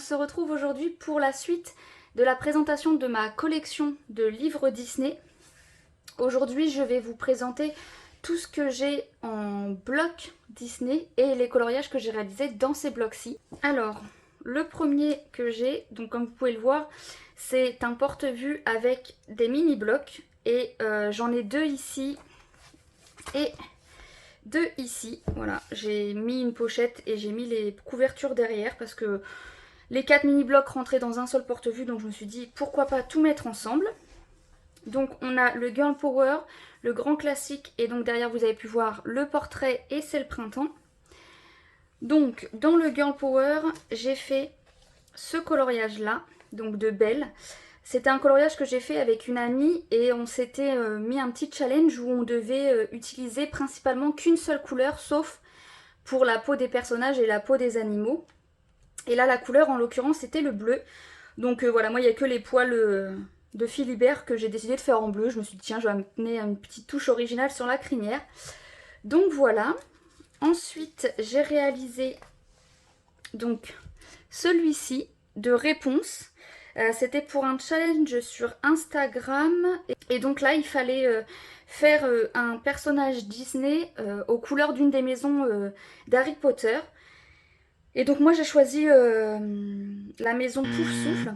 se retrouve aujourd'hui pour la suite de la présentation de ma collection de livres Disney. Aujourd'hui, je vais vous présenter tout ce que j'ai en bloc Disney et les coloriages que j'ai réalisés dans ces blocs-ci. Alors, le premier que j'ai, donc comme vous pouvez le voir, c'est un porte-vue avec des mini-blocs et j'en ai deux ici et deux ici. Voilà, j'ai mis une pochette et j'ai mis les couvertures derrière parce que les 4 mini-blocs rentraient dans un seul porte-vue, donc je me suis dit pourquoi pas tout mettre ensemble. Donc on a le Girl Power, le grand classique, et donc derrière vous avez pu voir le portrait et c'est le printemps. Donc dans le Girl Power, j'ai fait ce coloriage là, donc de Belle. C'était un coloriage que j'ai fait avec une amie et on s'était mis un petit challenge où on devait utiliser principalement qu'une seule couleur, sauf pour la peau des personnages et la peau des animaux. Et là la couleur en l'occurrence c'était le bleu. Donc voilà, moi il n'y a que les poils de Philibert que j'ai décidé de faire en bleu. Je me suis dit tiens, je vais amener une petite touche originale sur la crinière. Donc voilà. Ensuite j'ai réalisé donc celui-ci de Réponse. C'était pour un challenge sur Instagram. Et donc là il fallait faire un personnage Disney aux couleurs d'une des maisons d'Harry Potter. Et donc moi j'ai choisi la maison Poufsouffle.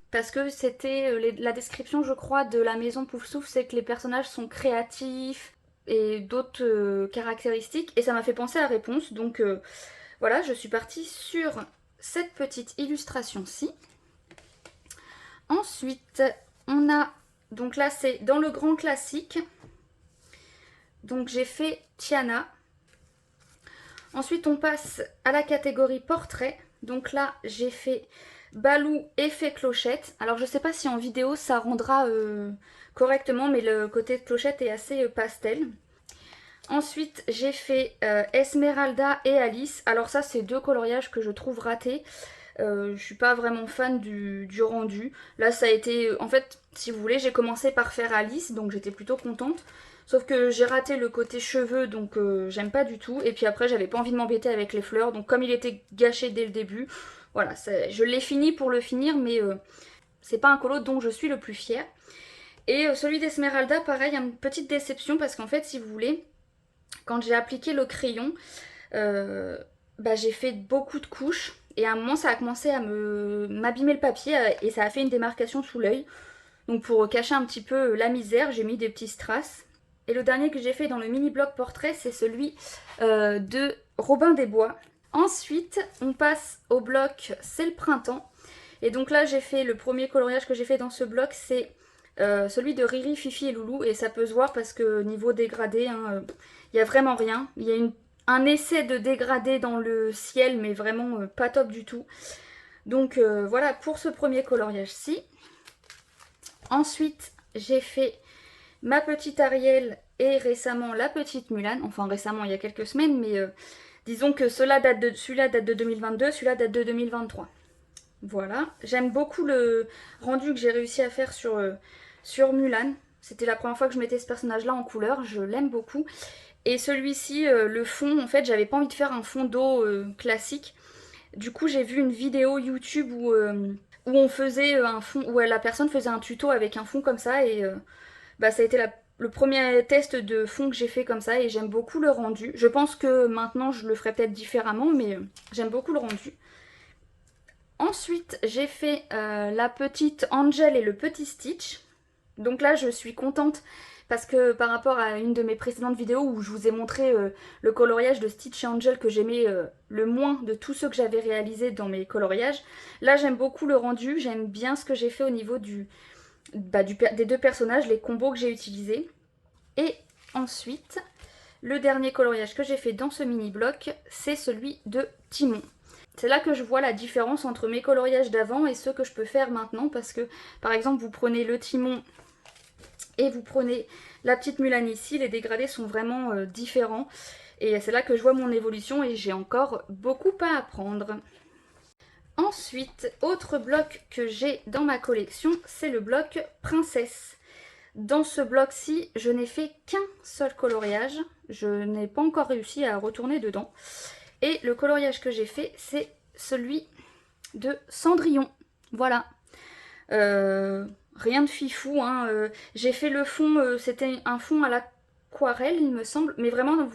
Parce que c'était la description je crois de la maison Poufsouffle, c'est que les personnages sont créatifs et d'autres caractéristiques. Et ça m'a fait penser à Réponse. Donc voilà, je suis partie sur cette petite illustration-ci. Ensuite, on a, donc là c'est dans le grand classique. Donc j'ai fait Tiana. Ensuite on passe à la catégorie portrait. Donc là j'ai fait Balou effet clochette. Alors je sais pas si en vidéo ça rendra correctement, mais le côté de clochette est assez pastel. Ensuite j'ai fait Esmeralda et Alice. Alors ça c'est deux coloriages que je trouve ratés. Je suis pas vraiment fan du rendu. Là ça a été, en fait si vous voulez, j'ai commencé par faire Alice, donc j'étais plutôt contente. Sauf que j'ai raté le côté cheveux, donc j'aime pas du tout. Et puis après j'avais pas envie de m'embêter avec les fleurs, donc comme il était gâché dès le début, voilà, je l'ai fini pour le finir, mais c'est pas un colo dont je suis le plus fière. Et celui d'Esmeralda, pareil, une petite déception parce qu'en fait si vous voulez, quand j'ai appliqué le crayon, j'ai fait beaucoup de couches. Et à un moment ça a commencé à m'abîmer le papier et ça a fait une démarcation sous l'œil. Donc pour cacher un petit peu la misère, j'ai mis des petits strass. Et le dernier que j'ai fait dans le mini bloc portrait, c'est celui de Robin des Bois. Ensuite, on passe au bloc C'est le printemps. Et donc là, j'ai fait le premier coloriage que j'ai fait dans ce bloc, c'est celui de Riri, Fifi et Loulou. Et ça peut se voir parce que niveau dégradé, il n'y a vraiment rien. Il y a un essai de dégradé dans le ciel, mais vraiment pas top du tout. Donc voilà pour ce premier coloriage-ci. Ensuite, j'ai fait ma petite Ariel et récemment la petite Mulan. Enfin récemment, il y a quelques semaines, mais disons que celui-là date de 2022, celui-là date de 2023. Voilà, j'aime beaucoup le rendu que j'ai réussi à faire sur Mulan. C'était la première fois que je mettais ce personnage-là en couleur, je l'aime beaucoup. Et celui-ci, le fond, en fait, j'avais pas envie de faire un fond d'eau classique. Du coup, j'ai vu une vidéo YouTube où on faisait un fond, où la personne faisait un tuto avec un fond comme ça. Et ça a été le premier test de fond que j'ai fait comme ça et j'aime beaucoup le rendu. Je pense que maintenant, je le ferai peut-être différemment, mais j'aime beaucoup le rendu. Ensuite, j'ai fait la petite Angel et le petit Stitch. Donc là, je suis contente parce que par rapport à une de mes précédentes vidéos où je vous ai montré le coloriage de Stitch et Angel que j'aimais le moins de tous ceux que j'avais réalisés dans mes coloriages, là j'aime beaucoup le rendu, j'aime bien ce que j'ai fait au niveau des deux personnages, les combos que j'ai utilisés. Et ensuite, le dernier coloriage que j'ai fait dans ce mini-bloc, c'est celui de Timon. C'est là que je vois la différence entre mes coloriages d'avant et ceux que je peux faire maintenant parce que, par exemple, vous prenez le Timon et vous prenez la petite Mulan ici, les dégradés sont vraiment différents. Et c'est là que je vois mon évolution et j'ai encore beaucoup à apprendre. Ensuite, autre bloc que j'ai dans ma collection, c'est le bloc Princesse. Dans ce bloc-ci, je n'ai fait qu'un seul coloriage. Je n'ai pas encore réussi à retourner dedans. Et le coloriage que j'ai fait, c'est celui de Cendrillon. Voilà. Rien de fifou, hein. J'ai fait le fond, c'était un fond à l'aquarelle, il me semble, mais vraiment de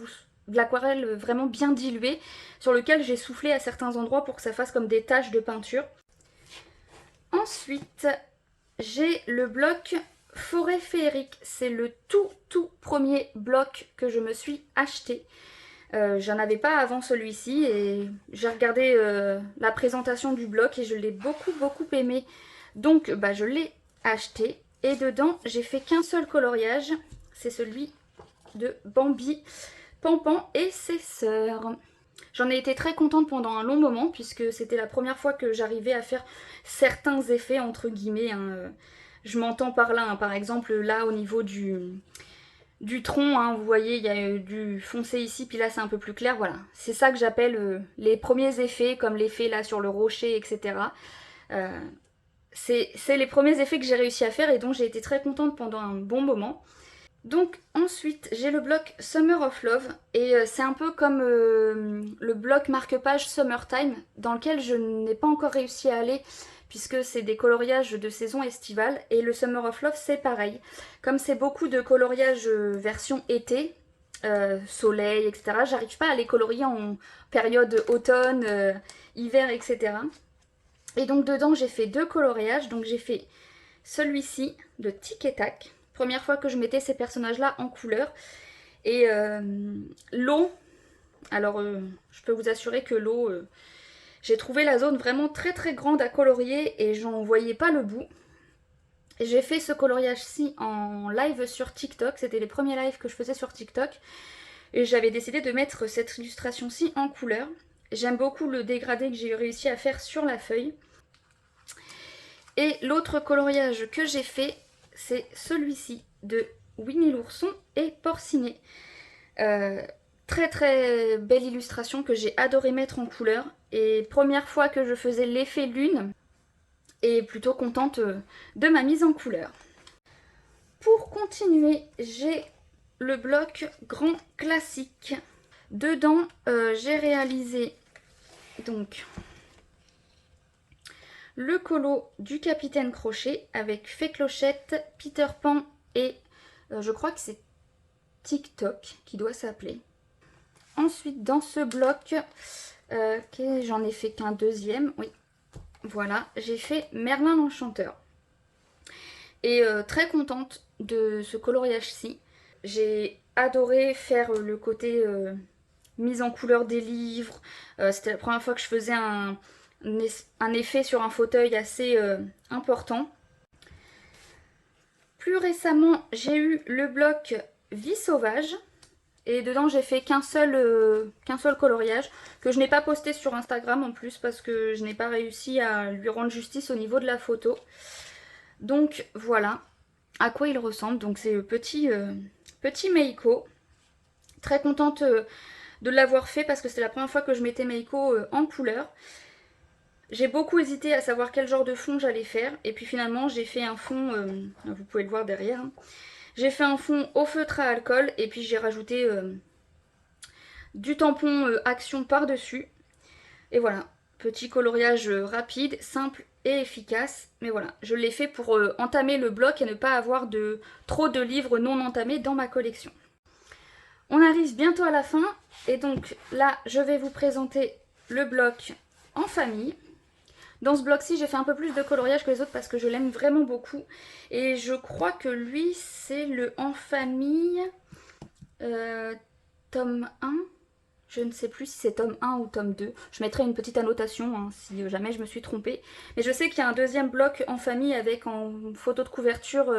l'aquarelle vraiment bien diluée, sur lequel j'ai soufflé à certains endroits pour que ça fasse comme des taches de peinture. Ensuite, j'ai le bloc Forêt féerique. C'est le tout premier bloc que je me suis acheté. J'en avais pas avant celui-ci et j'ai regardé la présentation du bloc et je l'ai beaucoup aimé. Donc bah, je l'ai acheté et dedans j'ai fait qu'un seul coloriage. C'est celui de Bambi, Pampan et ses sœurs. J'en ai été très contente pendant un long moment puisque c'était la première fois que j'arrivais à faire certains effets entre guillemets, hein. Je m'entends par là, hein. Par exemple là au niveau du tronc, hein, vous voyez il y a du foncé ici puis là c'est un peu plus clair, voilà. C'est ça que j'appelle les premiers effets comme l'effet là sur le rocher, etc. C'est les premiers effets que j'ai réussi à faire et dont j'ai été très contente pendant un bon moment. Donc ensuite j'ai le bloc Summer of Love et c'est un peu comme le bloc marque-page Summertime dans lequel je n'ai pas encore réussi à aller puisque c'est des coloriages de saison estivale et le Summer of Love c'est pareil. Comme c'est beaucoup de coloriages version été, soleil, etc. J'arrive pas à les colorier en période automne, hiver, etc. Et donc dedans j'ai fait deux coloriages, donc j'ai fait celui-ci de Tic et Tac. Première fois que je mettais ces personnages-là en couleur. Et l'eau, alors je peux vous assurer que l'eau, j'ai trouvé la zone vraiment très grande à colorier et j'en voyais pas le bout. J'ai fait ce coloriage-ci en live sur TikTok, c'était les premiers lives que je faisais sur TikTok. Et j'avais décidé de mettre cette illustration-ci en couleur. J'aime beaucoup le dégradé que j'ai réussi à faire sur la feuille. Et l'autre coloriage que j'ai fait, c'est celui-ci de Winnie l'ourson et Porcinet. Très belle illustration que j'ai adoré mettre en couleur. Et première fois que je faisais l'effet lune. Et plutôt contente de ma mise en couleur. Pour continuer, j'ai le bloc grand classique. Dedans, j'ai réalisé donc le colo du Capitaine Crochet avec Fée Clochette, Peter Pan et je crois que c'est TikTok qui doit s'appeler. Ensuite dans ce bloc, j'en ai fait qu'un deuxième, oui, voilà, j'ai fait Merlin l'Enchanteur. Et très contente de ce coloriage-ci. J'ai adoré faire le côté mise en couleur des livres. C'était la première fois que je faisais un effet sur un fauteuil assez important. Plus récemment, j'ai eu le bloc Vie sauvage. Et dedans, j'ai fait qu'un seul coloriage, que je n'ai pas posté sur Instagram en plus, parce que je n'ai pas réussi à lui rendre justice au niveau de la photo. Donc voilà à quoi il ressemble. Donc c'est le petit Meiko. Très contente de l'avoir fait, parce que c'est la première fois que je mettais Meiko en couleur. J'ai beaucoup hésité à savoir quel genre de fond j'allais faire. Et puis finalement, j'ai fait un fond, vous pouvez le voir derrière, hein. J'ai fait un fond au feutre à alcool et puis j'ai rajouté du tampon Action par-dessus. Et voilà, petit coloriage rapide, simple et efficace. Mais voilà, je l'ai fait pour entamer le bloc et ne pas avoir trop de livres non entamés dans ma collection. On arrive bientôt à la fin et donc là, je vais vous présenter le bloc en famille. Dans ce bloc-ci, j'ai fait un peu plus de coloriage que les autres parce que je l'aime vraiment beaucoup. Et je crois que lui, c'est le En Famille tome 1. Je ne sais plus si c'est tome 1 ou tome 2. Je mettrai une petite annotation hein, si jamais je me suis trompée. Mais je sais qu'il y a un deuxième bloc En Famille avec en photo de couverture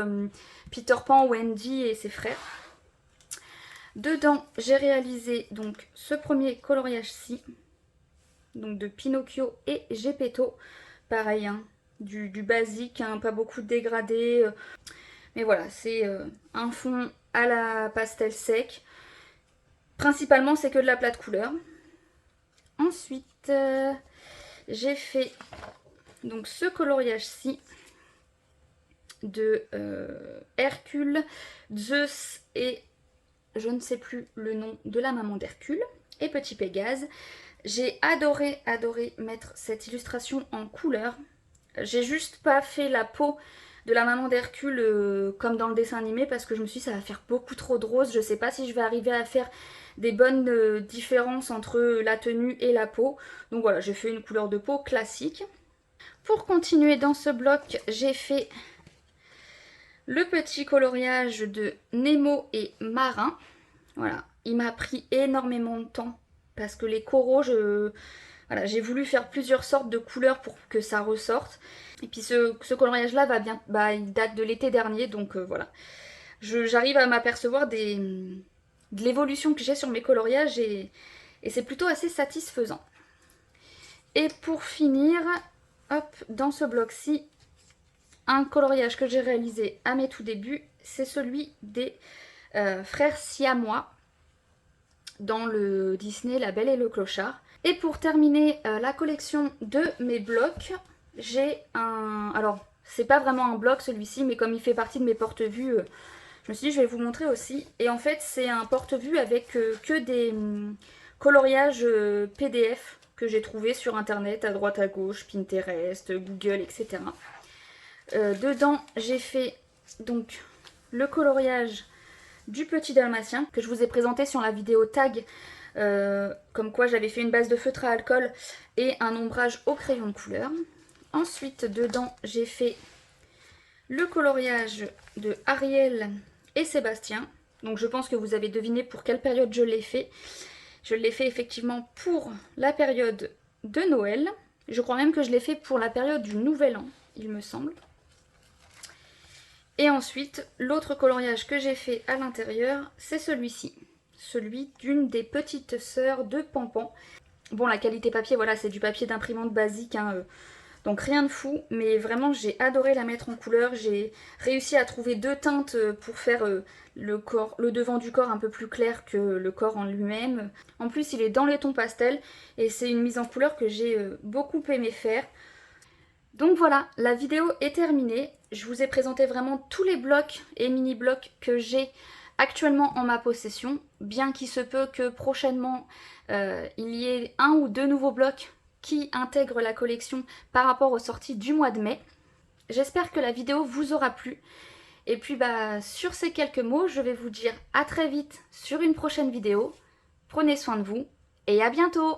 Peter Pan, Wendy et ses frères. Dedans, j'ai réalisé donc ce premier coloriage-ci. Donc de Pinocchio et Geppetto. Pareil, hein, du basique, hein, pas beaucoup de dégradé. Mais voilà, c'est un fond à la pastel sec. Principalement, c'est que de la plate couleur. Ensuite, j'ai fait donc ce coloriage-ci de Hercule, Zeus et je ne sais plus le nom de la maman d'Hercule et Petit Pégase. J'ai adoré mettre cette illustration en couleur. J'ai juste pas fait la peau de la maman d'Hercule comme dans le dessin animé parce que je me suis dit ça va faire beaucoup trop de rose. Je sais pas si je vais arriver à faire des bonnes différences entre la tenue et la peau. Donc voilà, j'ai fait une couleur de peau classique. Pour continuer dans ce bloc, j'ai fait le petit coloriage de Nemo et Marin. Voilà, il m'a pris énormément de temps parce que les coraux, voilà, j'ai voulu faire plusieurs sortes de couleurs pour que ça ressorte. Et puis ce coloriage-là il date de l'été dernier, donc voilà. J'arrive à m'apercevoir de l'évolution que j'ai sur mes coloriages et c'est plutôt assez satisfaisant. Et pour finir, hop, dans ce bloc-ci, un coloriage que j'ai réalisé à mes tout débuts, c'est celui des frères siamois dans le Disney La Belle et le Clochard. Et pour terminer la collection de mes blocs, j'ai un... Alors, c'est pas vraiment un bloc celui-ci, mais comme il fait partie de mes porte-vues, je me suis dit je vais vous montrer aussi. Et en fait, c'est un porte-vue avec que des coloriages PDF que j'ai trouvé sur internet, à droite à gauche, Pinterest, Google, etc. Dedans, j'ai fait donc le coloriage du petit dalmatien que je vous ai présenté sur la vidéo tag, comme quoi j'avais fait une base de feutre à alcool et un ombrage au crayon de couleur. Ensuite, dedans, j'ai fait le coloriage de Ariel et Sébastien. Donc je pense que vous avez deviné pour quelle période je l'ai fait. Je l'ai fait effectivement pour la période de Noël. Je crois même que je l'ai fait pour la période du Nouvel An, il me semble. Et ensuite, l'autre coloriage que j'ai fait à l'intérieur, c'est celui-ci. Celui d'une des petites sœurs de Pampan. Bon, la qualité papier, voilà, c'est du papier d'imprimante basique, hein, donc rien de fou. Mais vraiment, j'ai adoré la mettre en couleur. J'ai réussi à trouver deux teintes pour faire le devant du corps un peu plus clair que le corps en lui-même. En plus, il est dans les tons pastels et c'est une mise en couleur que j'ai beaucoup aimé faire. Donc voilà, la vidéo est terminée. Je vous ai présenté vraiment tous les blocs et mini-blocs que j'ai actuellement en ma possession. Bien qu'il se peut que prochainement, il y ait un ou deux nouveaux blocs qui intègrent la collection par rapport aux sorties du mois de mai. J'espère que la vidéo vous aura plu. Et puis sur ces quelques mots, je vais vous dire à très vite sur une prochaine vidéo. Prenez soin de vous et à bientôt!